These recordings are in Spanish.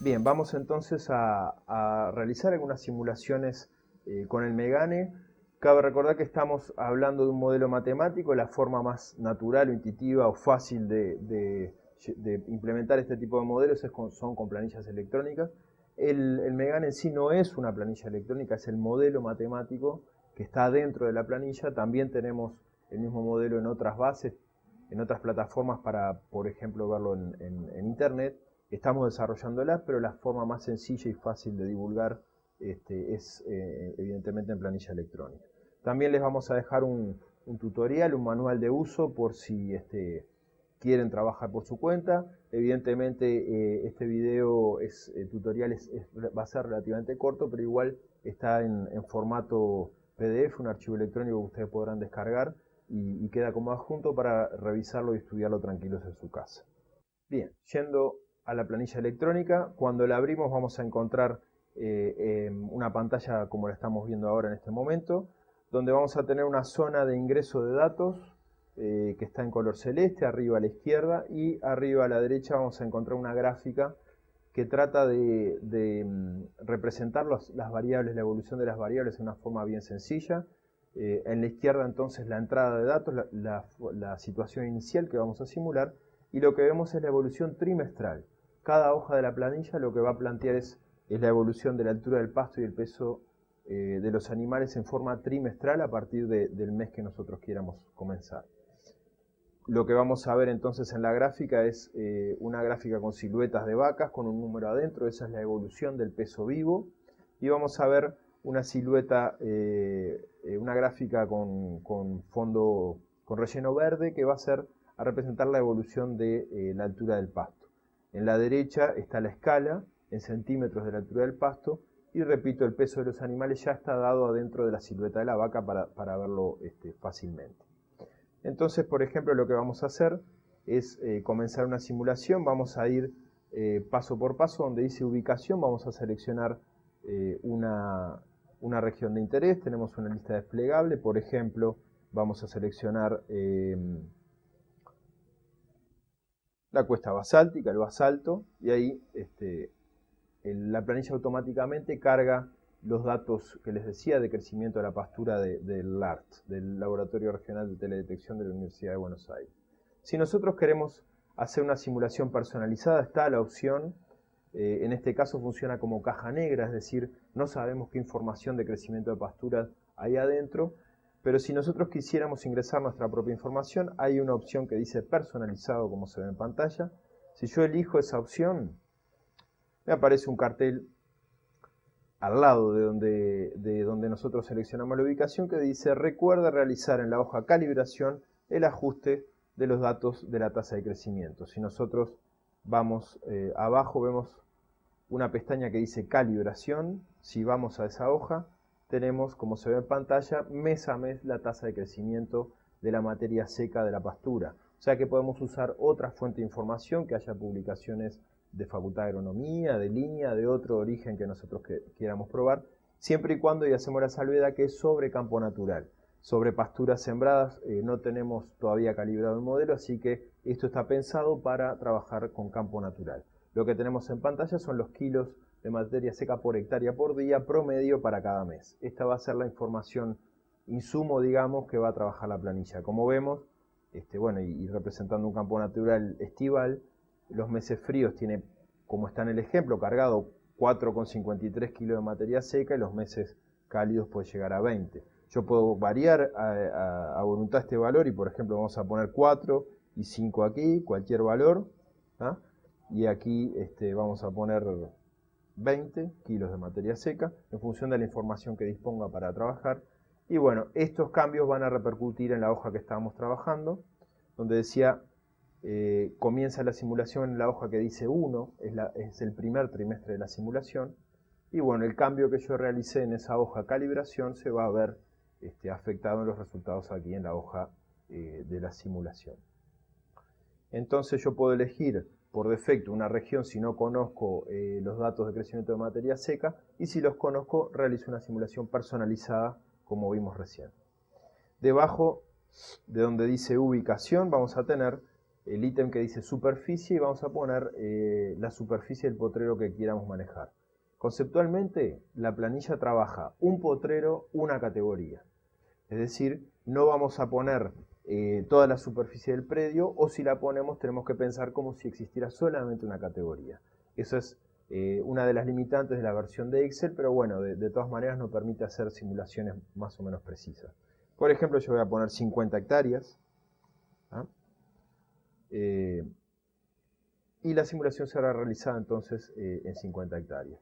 Bien, vamos entonces a realizar algunas simulaciones con el Megane. Cabe recordar que estamos hablando de un modelo matemático. La forma más natural o intuitiva o fácil de implementar este tipo de modelos son con planillas electrónicas. El Megane en sí no es una planilla electrónica, es el modelo matemático que está dentro de la planilla. También tenemos el mismo modelo en otras bases, en otras plataformas para, por ejemplo, verlo en Internet. Estamos desarrollándolas, pero la forma más sencilla y fácil de divulgar es evidentemente en planilla electrónica. También les vamos a dejar un tutorial, un manual de uso por si quieren trabajar por su cuenta. Evidentemente este video tutorial va a ser relativamente corto, pero igual está en formato PDF, un archivo electrónico que ustedes podrán descargar y queda como adjunto para revisarlo y estudiarlo tranquilos en su casa. Bien, yendo a la planilla electrónica, cuando la abrimos vamos a encontrar una pantalla como la estamos viendo ahora en este momento, donde vamos a tener una zona de ingreso de datos que está en color celeste, arriba a la izquierda, y arriba a la derecha vamos a encontrar una gráfica que trata de representar las variables, la evolución de las variables de una forma bien sencilla. En la izquierda entonces la entrada de datos, la situación inicial que vamos a simular, y lo que vemos es la evolución trimestral. Cada hoja de la planilla lo que va a plantear es la evolución de la altura del pasto y el peso de los animales en forma trimestral a partir del mes que nosotros quieramos comenzar. Lo que vamos a ver entonces en la gráfica es una gráfica con siluetas de vacas con un número adentro. Esa es la evolución del peso vivo. Y vamos a ver una silueta, una gráfica con fondo, con relleno verde, que va a representar la evolución de la altura del pasto. En la derecha está la escala en centímetros de la altura del pasto, y repito, el peso de los animales ya está dado adentro de la silueta de la vaca para verlo fácilmente. Entonces, por ejemplo, lo que vamos a hacer es comenzar una simulación. Vamos a ir paso por paso. Donde dice ubicación vamos a seleccionar una región de interés. Tenemos una lista desplegable. Por ejemplo, vamos a seleccionar la cuesta basáltica, el basalto, y ahí la planilla automáticamente carga los datos que les decía de crecimiento de la pastura del LART, del Laboratorio Regional de Teledetección de la Universidad de Buenos Aires. Si nosotros queremos hacer una simulación personalizada, está la opción. En este caso funciona como caja negra, es decir, no sabemos qué información de crecimiento de pasturas hay adentro, pero si nosotros quisiéramos ingresar nuestra propia información, hay una opción que dice personalizado, como se ve en pantalla. Si yo elijo esa opción, me aparece un cartel al lado de donde nosotros seleccionamos la ubicación, que dice: recuerda realizar en la hoja calibración el ajuste de los datos de la tasa de crecimiento. Si nosotros vamos abajo, vemos una pestaña que dice calibración. Si vamos a esa hoja, tenemos, como se ve en pantalla, mes a mes la tasa de crecimiento de la materia seca de la pastura. O sea que podemos usar otra fuente de información, que haya publicaciones de Facultad de Agronomía, de línea, de otro origen que nosotros quieramos probar, siempre y cuando, y hacemos la salvedad, que es sobre campo natural. Sobre pasturas sembradas no tenemos todavía calibrado el modelo, así que esto está pensado para trabajar con campo natural. Lo que tenemos en pantalla son los kilos de materia seca por hectárea por día promedio para cada mes. Esta va a ser la información insumo, digamos, que va a trabajar la planilla. Como vemos, bueno, y representando un campo natural estival, los meses fríos tiene, como está en el ejemplo, cargado 4,53 kilos de materia seca, y los meses cálidos puede llegar a 20. Yo puedo variar a voluntad este valor, y por ejemplo vamos a poner 4 y 5 aquí, cualquier valor, ¿ah? Y aquí vamos a poner 20 kilos de materia seca en función de la información que disponga para trabajar. Y bueno, estos cambios van a repercutir en la hoja que estábamos trabajando, donde decía comienza la simulación en la hoja que dice 1, es el primer trimestre de la simulación. Y bueno, el cambio que yo realicé en esa hoja calibración se va a ver afectado en los resultados aquí en la hoja de la simulación. Entonces yo puedo elegir por defecto una región si no conozco los datos de crecimiento de materia seca, y si los conozco realizo una simulación personalizada como vimos recién. Debajo de donde dice ubicación vamos a tener el ítem que dice superficie y vamos a poner la superficie del potrero que quieramos manejar. Conceptualmente, la planilla trabaja un potrero, una categoría. Es decir, no vamos a poner toda la superficie del predio, o si la ponemos tenemos que pensar como si existiera solamente una categoría. Eso es una de las limitantes de la versión de Excel, pero bueno, de todas maneras nos permite hacer simulaciones más o menos precisas. Por ejemplo, yo voy a poner 50 hectáreas. ¿Ah? Y la simulación será realizada entonces en 50 hectáreas.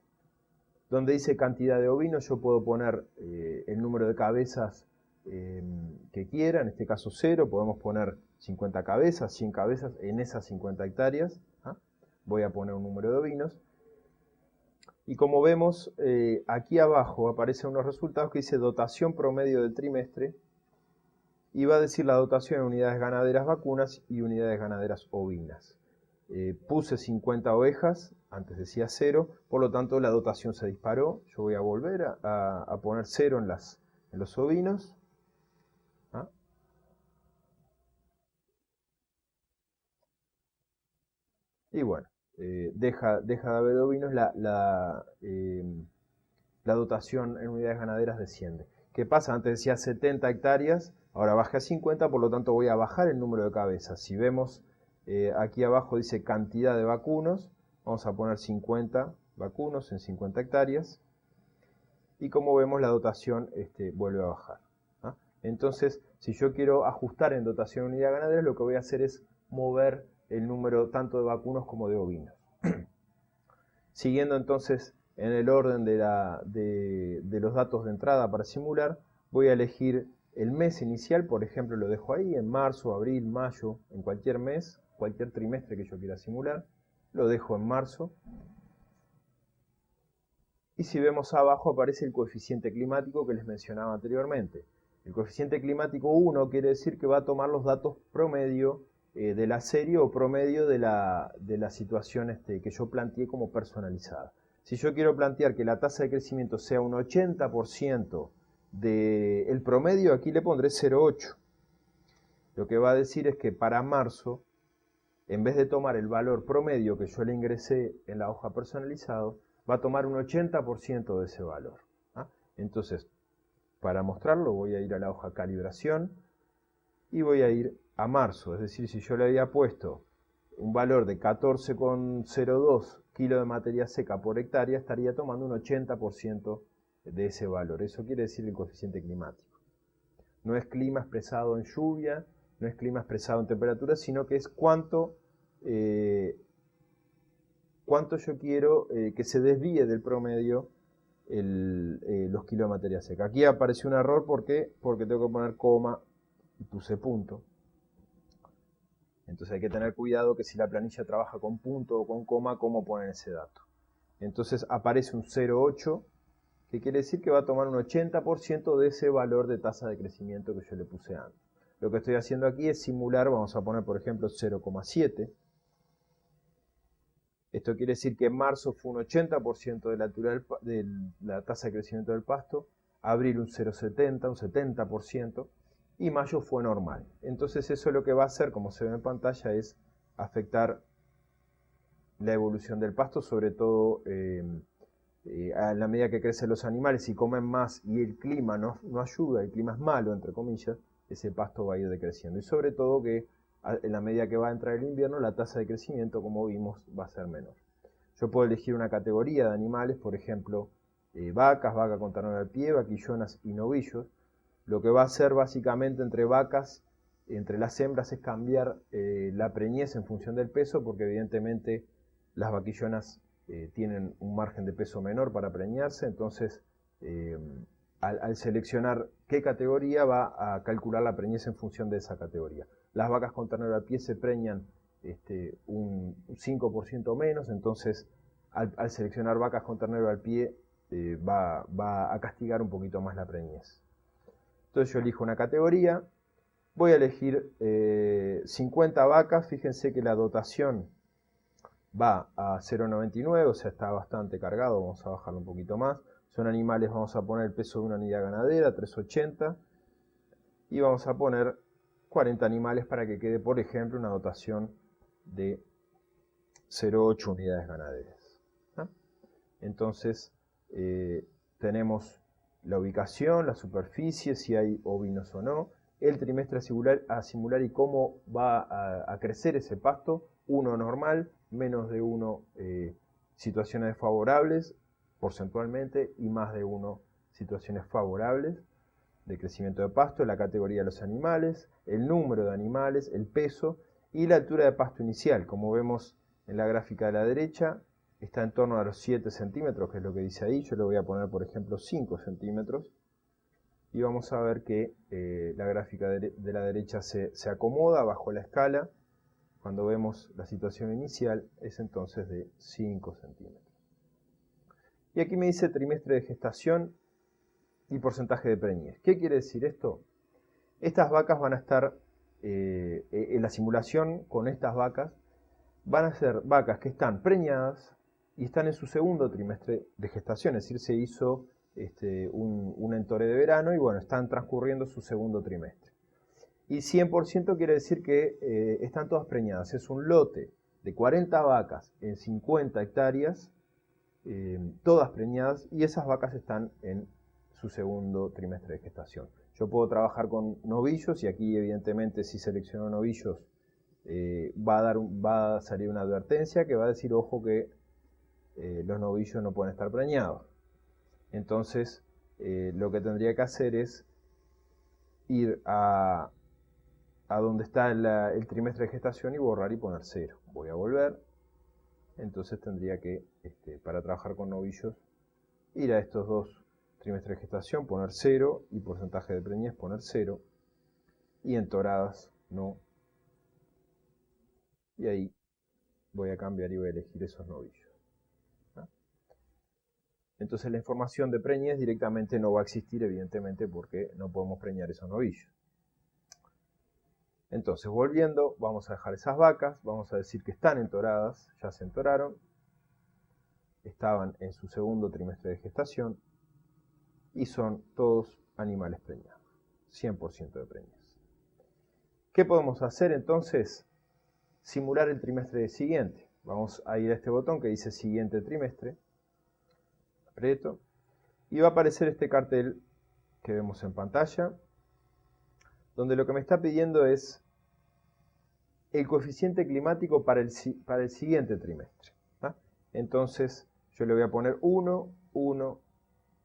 Donde dice cantidad de ovinos, yo puedo poner el número de cabezas que quiera, en este caso 0, podemos poner 50 cabezas, 100 cabezas en esas 50 hectáreas. ¿Ah? Voy a poner un número de ovinos. Y como vemos, aquí abajo aparecen unos resultados que dice dotación promedio del trimestre, y va a decir la dotación en unidades ganaderas vacunas y unidades ganaderas ovinas. Puse 50 ovejas, antes decía 0, por lo tanto la dotación se disparó. Yo voy a volver a poner 0 en los ovinos. ¿Ah? Y bueno, deja de haber ovinos, la dotación en unidades ganaderas desciende. ¿Qué pasa? Antes decía 70 hectáreas, ahora bajé a 50, por lo tanto voy a bajar el número de cabezas. Si vemos aquí abajo dice cantidad de vacunos, vamos a poner 50 vacunos en 50 hectáreas, y como vemos la dotación vuelve a bajar. ¿Ah? Entonces, si yo quiero ajustar en dotación en unidad ganadera, lo que voy a hacer es mover el número tanto de vacunos como de ovinos. Siguiendo entonces en el orden de los datos de entrada para simular, voy a elegir el mes inicial, por ejemplo lo dejo ahí, en marzo, abril, mayo, en cualquier mes, cualquier trimestre que yo quiera simular, lo dejo en marzo. Y si vemos abajo aparece el coeficiente climático que les mencionaba anteriormente. El coeficiente climático 1 quiere decir que va a tomar los datos promedio de la serie o promedio de la situación que yo planteé como personalizada. Si yo quiero plantear que la tasa de crecimiento sea un 80% del promedio, aquí le pondré 0,8. Lo que va a decir es que para marzo, en vez de tomar el valor promedio que yo le ingresé en la hoja personalizado, va a tomar un 80% de ese valor. ¿Ah? Entonces, para mostrarlo voy a ir a la hoja calibración y voy a ir a marzo. Es decir, si yo le había puesto un valor de 14,02 kilos de materia seca por hectárea, estaría tomando un 80% de ese valor. Eso quiere decir el coeficiente climático. No es clima expresado en lluvia, no es clima expresado en temperatura, sino que es cuánto yo quiero que se desvíe del promedio los kilos de materia seca. Aquí apareció un error, ¿por qué? Porque tengo que poner coma y puse punto. Entonces hay que tener cuidado que si la planilla trabaja con punto o con coma, cómo ponen ese dato. Entonces aparece un 0,8, que quiere decir que va a tomar un 80% de ese valor de tasa de crecimiento que yo le puse antes. Lo que estoy haciendo aquí es simular, vamos a poner por ejemplo 0,7. Esto quiere decir que en marzo fue un 80% de la tasa de crecimiento del pasto, abril un 0,70, un 70%, y mayo fue normal. Entonces eso lo que va a hacer, como se ve en pantalla, es afectar la evolución del pasto, sobre todo a la medida que crecen los animales y comen más y el clima no ayuda, el clima es malo, entre comillas, ese pasto va a ir decreciendo. Y sobre todo que en la medida que va a entrar el invierno, la tasa de crecimiento, como vimos, va a ser menor. Yo puedo elegir una categoría de animales, por ejemplo, vacas, vaca con ternera al pie, vaquillonas y novillos. Lo que va a hacer básicamente entre vacas, entre las hembras, es cambiar la preñez en función del peso, porque evidentemente las vaquillonas tienen un margen de peso menor para preñarse, entonces al seleccionar qué categoría va a calcular la preñez en función de esa categoría. Las vacas con ternero al pie se preñan un 5% menos, entonces al seleccionar vacas con ternero al pie va a castigar un poquito más la preñez. Entonces yo elijo una categoría, voy a elegir 50 vacas, fíjense que la dotación va a 0,99, o sea está bastante cargado, vamos a bajarlo un poquito más. Son animales, vamos a poner el peso de una unidad ganadera, 380, y vamos a poner 40 animales para que quede, por ejemplo, una dotación de 0,8 unidades ganaderas. ¿Ah? Entonces, tenemos la ubicación, la superficie, si hay ovinos o no, el trimestre a simular y cómo va a crecer ese pasto, 1 normal, menos de 1 situaciones desfavorables porcentualmente y más de 1 situaciones favorables de crecimiento de pasto, la categoría de los animales, el número de animales, el peso y la altura de pasto inicial. Como vemos en la gráfica de la derecha, está en torno a los 7 centímetros, que es lo que dice ahí. Yo le voy a poner, por ejemplo, 5 centímetros. Y vamos a ver que la gráfica de la derecha se acomoda bajo la escala. Cuando vemos la situación inicial, es entonces de 5 centímetros. Y aquí me dice trimestre de gestación y porcentaje de preñez. ¿Qué quiere decir esto? Estas vacas van a estar, en la simulación con estas vacas, van a ser vacas que están preñadas y están en su segundo trimestre de gestación, es decir, se hizo un entore de verano y bueno, están transcurriendo su segundo trimestre. Y 100% quiere decir que están todas preñadas. Es un lote de 40 vacas en 50 hectáreas, todas preñadas, y esas vacas están en su segundo trimestre de gestación. Yo puedo trabajar con novillos y aquí evidentemente si selecciono novillos va a salir una advertencia que va a decir, ojo que los novillos no pueden estar preñados. Entonces lo que tendría que hacer es ir a donde está el trimestre de gestación y borrar y poner 0. Voy a volver. Entonces tendría que, para trabajar con novillos, ir a estos dos trimestres de gestación, poner 0 y porcentaje de preñez poner 0 y en toradas no. Y ahí voy a cambiar y voy a elegir esos novillos. ¿Ah? Entonces la información de preñez directamente no va a existir, evidentemente, porque no podemos preñar esos novillos. Entonces, volviendo, vamos a dejar esas vacas, vamos a decir que están entoradas, ya se entoraron, estaban en su segundo trimestre de gestación y son todos animales preñados, 100% de preñez. ¿Qué podemos hacer entonces? Simular el trimestre siguiente. Vamos a ir a este botón que dice siguiente trimestre, aprieto, y va a aparecer este cartel que vemos en pantalla, donde lo que me está pidiendo es el coeficiente climático para el siguiente trimestre. ¿Ah? Entonces yo le voy a poner 1, 1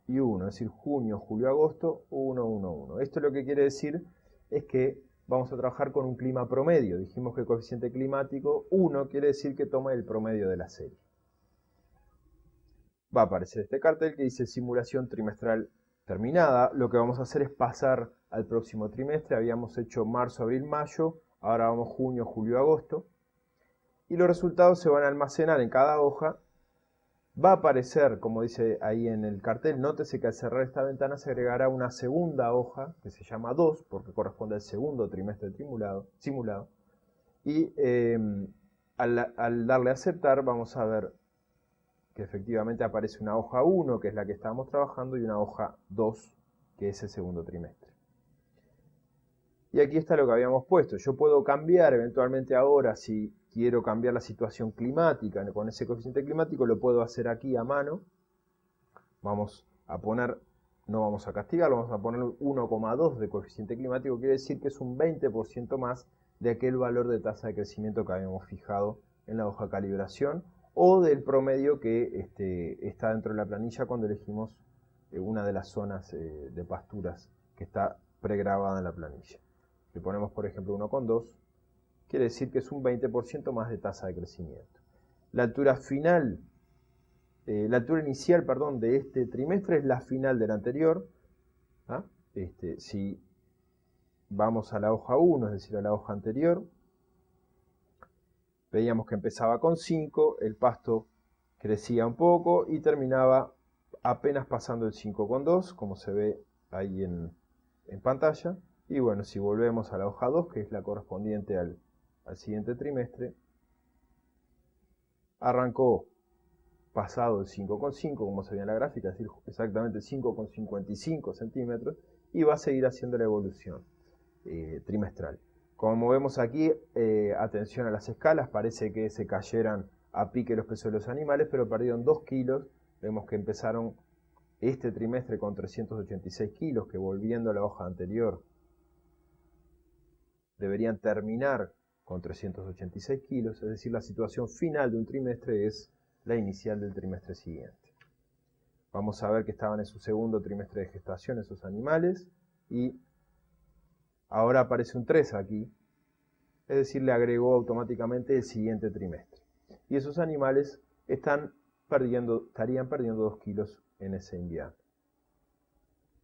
y 1, es decir, junio, julio, agosto, 1, 1, 1. Esto lo que quiere decir es que vamos a trabajar con un clima promedio. Dijimos que el coeficiente climático 1 quiere decir que toma el promedio de la serie. Va a aparecer este cartel que dice simulación trimestral terminada. Lo que vamos a hacer es pasar al próximo trimestre. Habíamos hecho marzo, abril, mayo. Ahora vamos junio, julio, agosto. Y los resultados se van a almacenar en cada hoja. Va a aparecer, como dice ahí en el cartel, nótese que al cerrar esta ventana se agregará una segunda hoja, que se llama 2, porque corresponde al segundo trimestre simulado. Y al darle a aceptar, vamos a ver que efectivamente aparece una hoja 1, que es la que estábamos trabajando, y una hoja 2, que es el segundo trimestre. Y aquí está lo que habíamos puesto. Yo puedo cambiar eventualmente ahora, si quiero cambiar la situación climática con ese coeficiente climático, lo puedo hacer aquí a mano. Vamos a poner, no vamos a castigarlo, vamos a poner 1,2 de coeficiente climático, quiere decir que es un 20% más de aquel valor de tasa de crecimiento que habíamos fijado en la hoja calibración o del promedio que está dentro de la planilla cuando elegimos una de las zonas de pasturas que está pregrabada en la planilla. Le ponemos, por ejemplo, 1,2, quiere decir que es un 20% más de tasa de crecimiento. La altura final, la altura inicial, perdón, de este trimestre es la final del anterior. ¿Ah? Si vamos a la hoja 1, es decir, a la hoja anterior, veíamos que empezaba con 5, el pasto crecía un poco y terminaba apenas pasando el 5,2, como se ve ahí en pantalla. Y bueno, si volvemos a la hoja 2, que es la correspondiente al siguiente trimestre, arrancó pasado el 5,5, como se ve en la gráfica, es decir, exactamente 5,55 centímetros, y va a seguir haciendo la evolución trimestral. Como vemos aquí, atención a las escalas, parece que se cayeran a pique los pesos de los animales, pero perdieron 2 kilos. Vemos que empezaron este trimestre con 386 kilos, que volviendo a la hoja anterior, deberían terminar con 386 kilos, es decir, la situación final de un trimestre es la inicial del trimestre siguiente. Vamos a ver que estaban en su segundo trimestre de gestación esos animales, y ahora aparece un 3 aquí, es decir, le agregó automáticamente el siguiente trimestre. Y esos animales estarían perdiendo 2 kilos en ese invierno.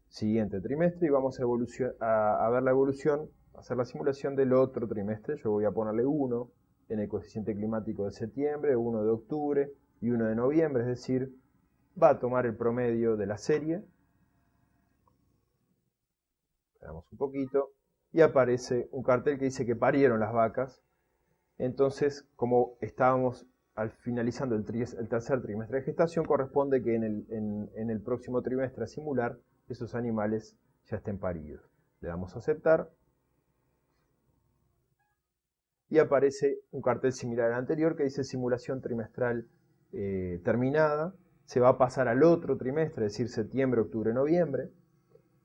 Siguiente trimestre, y vamos a ver la evolución, hacer la simulación del otro trimestre. Yo voy a ponerle 1 en el coeficiente climático de septiembre, 1 de octubre y 1 de noviembre, es decir, va a tomar el promedio de la serie. Esperamos un poquito. Y aparece un cartel que dice que parieron las vacas. Entonces, como estábamos finalizando el tercer trimestre de gestación, corresponde que en el próximo trimestre a simular esos animales ya estén paridos. Le damos a aceptar. Y aparece un cartel similar al anterior que dice simulación trimestral terminada. Se va a pasar al otro trimestre, es decir, septiembre, octubre, noviembre.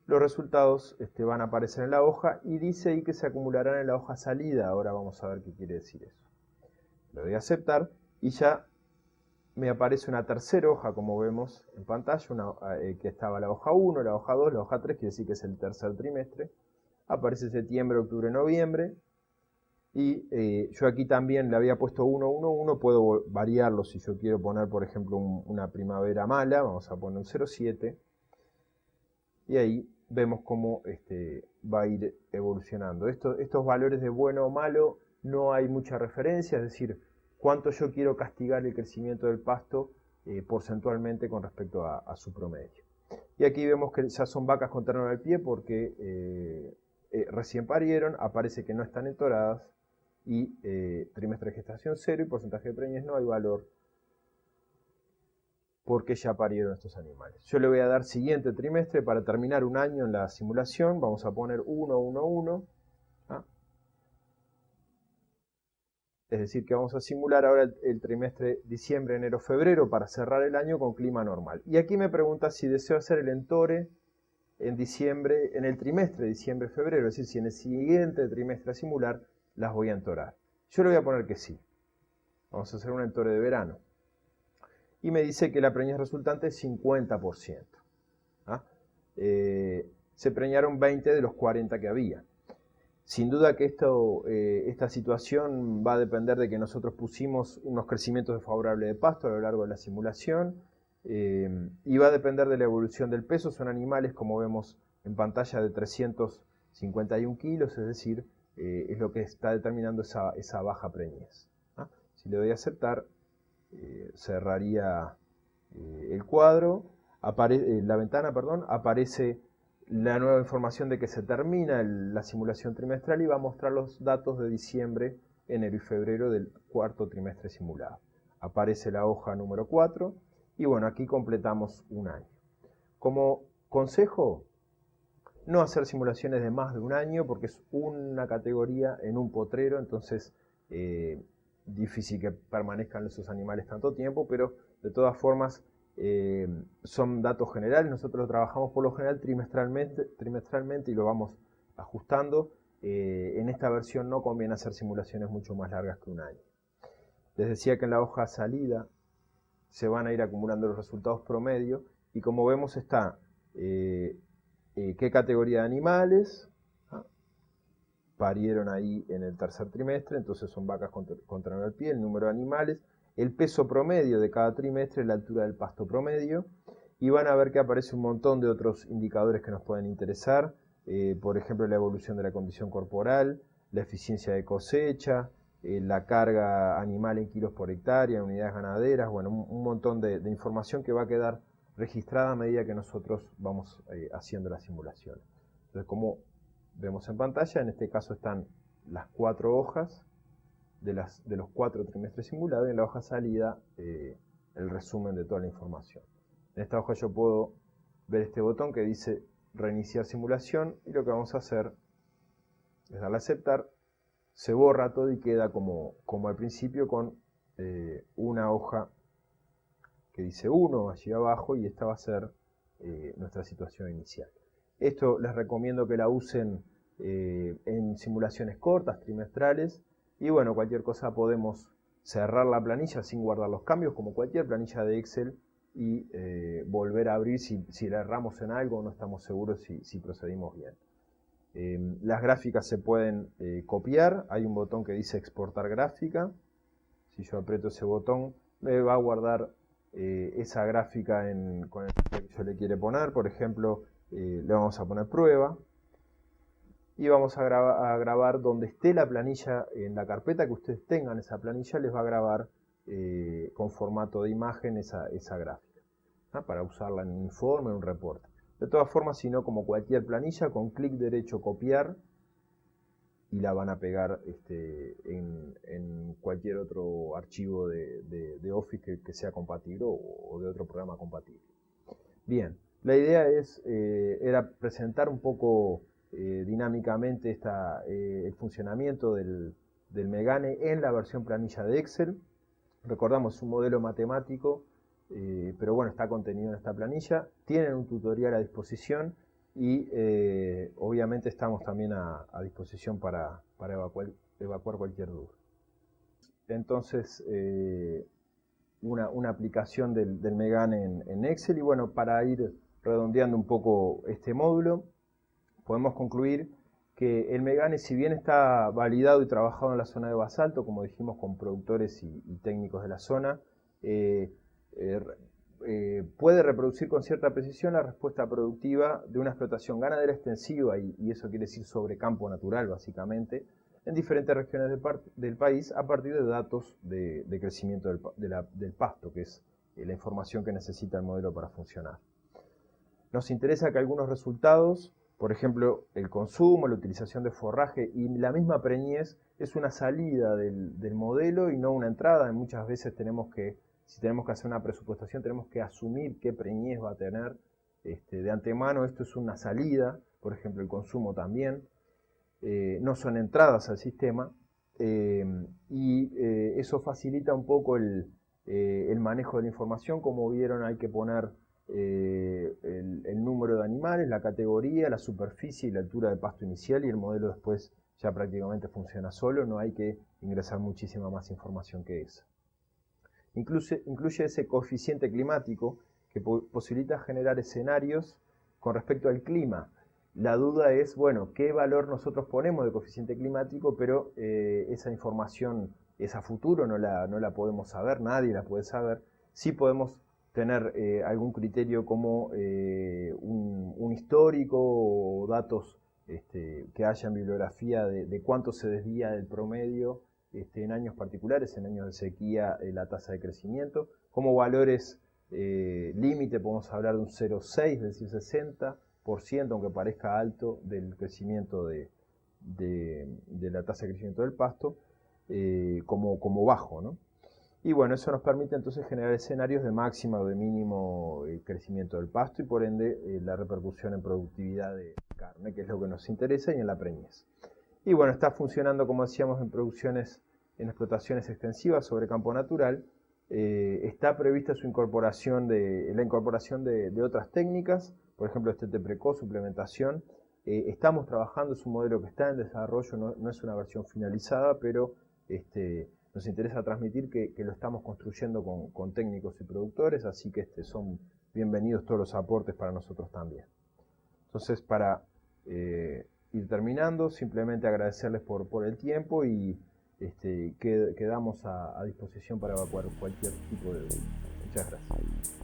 Los resultados van a aparecer en la hoja y dice ahí que se acumularán en la hoja salida. Ahora vamos a ver qué quiere decir eso. Le doy a aceptar y ya me aparece una tercera hoja, como vemos en pantalla, que estaba la hoja 1, la hoja 2, la hoja 3, quiere decir que es el tercer trimestre. Aparece septiembre, octubre, noviembre. Y yo aquí también le había puesto 1, 1, 1. Puedo variarlo si yo quiero poner, por ejemplo, una primavera mala. Vamos a poner un 0,7. Y ahí vemos cómo va a ir evolucionando. Estos valores de bueno o malo no hay mucha referencia, es decir, cuánto yo quiero castigar el crecimiento del pasto porcentualmente con respecto a su promedio. Y aquí vemos que ya son vacas con ternón al pie porque recién parieron, aparece que no están entoradas y trimestre de gestación 0 y porcentaje de preñez no hay valor porque ya parieron estos animales. Yo le voy a dar siguiente trimestre para terminar un año en la simulación. Vamos a poner 1, 1, 1. ¿Ah? Es decir, que vamos a simular ahora el trimestre diciembre, enero, febrero para cerrar el año con clima normal. Y aquí me pregunta si deseo hacer el entore en diciembre, en el trimestre diciembre, febrero. Es decir, si en el siguiente trimestre a simular las voy a entorar. Yo le voy a poner que sí. Vamos a hacer un entore de verano. Y me dice que la preñez resultante es 50%. ¿Ah? Se preñaron 20 de los 40 que había. Sin duda que esta situación va a depender de que nosotros pusimos unos crecimientos desfavorables de pasto a lo largo de la simulación y va a depender de la evolución del peso. Son animales, como vemos en pantalla, de 351 kilos, es decir, es lo que está determinando esa baja preñez. ¿Ah? Si le doy a aceptar, cerraría el cuadro, la ventana, perdón, aparece la nueva información de que se termina la simulación trimestral y va a mostrar los datos de diciembre, enero y febrero del cuarto trimestre simulado. Aparece la hoja número 4 y bueno, aquí completamos un año. Como consejo, no hacer simulaciones de más de un año porque es una categoría en un potrero, entonces difícil que permanezcan esos animales tanto tiempo, pero de todas formas son datos generales. Nosotros lo trabajamos por lo general trimestralmente y lo vamos ajustando. En esta versión no conviene hacer simulaciones mucho más largas que un año. Les decía que en la hoja salida se van a ir acumulando los resultados promedio y como vemos está qué categoría de animales parieron ahí en el tercer trimestre, entonces son vacas con ternón al pie, el número de animales, el peso promedio de cada trimestre, la altura del pasto promedio, y van a ver que aparece un montón de otros indicadores que nos pueden interesar, por ejemplo la evolución de la condición corporal, la eficiencia de cosecha, la carga animal en kilos por hectárea, unidades ganaderas, bueno, un montón de información que va a quedar registrada a medida que nosotros vamos haciendo la simulación. Entonces, como vemos en pantalla, en este caso están las 4 hojas de los 4 trimestres simulados y en la hoja salida el resumen de toda la información. En esta hoja yo puedo ver este botón que dice reiniciar simulación y lo que vamos a hacer es darle a aceptar. Y ahora vamos a ver se borra todo y queda como al principio con una hoja que dice 1 allí abajo, y esta va a ser nuestra situación inicial. Esto les recomiendo que la usen en simulaciones cortas, trimestrales, y bueno, cualquier cosa podemos cerrar la planilla sin guardar los cambios, como cualquier planilla de Excel, y volver a abrir si le erramos en algo o no estamos seguros si procedimos bien. Las gráficas se pueden copiar, hay un botón que dice exportar gráfica. Si yo aprieto ese botón, me va a guardar esa gráfica con el que yo le quiere poner. Por ejemplo, le vamos a poner prueba y vamos a grabar donde esté la planilla. En la carpeta que ustedes tengan esa planilla les va a grabar con formato de imagen esa gráfica, ¿no? Para usarla en un informe, en un reporte. De todas formas, si no, como cualquier planilla, con clic derecho copiar y la van a pegar en cualquier otro archivo de Office que sea compatible o de otro programa compatible. Bien, la idea era presentar un poco dinámicamente el funcionamiento del Megane en la versión planilla de Excel. Recordamos, es un modelo matemático, pero bueno, está contenido en esta planilla. Tienen un tutorial a disposición y obviamente estamos también a disposición para evacuar cualquier duda. Entonces, una aplicación del Megane en Excel. Y bueno, para ir redondeando un poco este módulo, podemos concluir que el Megane, si bien está validado y trabajado en la zona de basalto, como dijimos, con productores y técnicos de la zona, puede reproducir con cierta precisión la respuesta productiva de una explotación ganadera extensiva, y eso quiere decir sobre campo natural básicamente, en diferentes regiones del país a partir de datos de crecimiento del pasto, que es la información que necesita el modelo para funcionar. Nos interesa que algunos resultados, por ejemplo, el consumo, la utilización de forraje y la misma preñez, es una salida del modelo y no una entrada. Muchas veces si tenemos que hacer una presupuestación, tenemos que asumir qué preñez va a tener de antemano. Esto es una salida, por ejemplo, el consumo también. No son entradas al sistema, y eso facilita un poco el manejo de la información. Como vieron, hay que poner el número de animales, la categoría, la superficie y la altura del pasto inicial, y el modelo después ya prácticamente funciona solo. No hay que ingresar muchísima más información que esa. Incluye ese coeficiente climático que posibilita generar escenarios con respecto al clima. La duda es, bueno, qué valor nosotros ponemos de coeficiente climático, pero esa información es a futuro, no la podemos saber, nadie la puede saber. Sí podemos tener algún criterio como un histórico o datos que haya en bibliografía de cuánto se desvía del promedio en años particulares, en años de sequía, la tasa de crecimiento. Como valores límite podemos hablar de un 0,6, es decir, 60%, aunque parezca alto, del crecimiento de la tasa de crecimiento del pasto, como bajo, ¿no? Y bueno, eso nos permite entonces generar escenarios de máxima o de mínimo crecimiento del pasto, y por ende la repercusión en productividad de carne, que es lo que nos interesa, y en la preñez. Y bueno, está funcionando, como decíamos, en explotaciones extensivas sobre campo natural. Está prevista la incorporación de otras técnicas, por ejemplo, destete precoz, suplementación. Estamos trabajando, es un modelo que está en desarrollo, no es una versión finalizada, pero nos interesa transmitir que lo estamos construyendo con técnicos y productores, así que son bienvenidos todos los aportes para nosotros también. Entonces, para ir terminando, simplemente agradecerles por el tiempo, y quedamos a disposición para evacuar cualquier tipo de duda. Muchas gracias.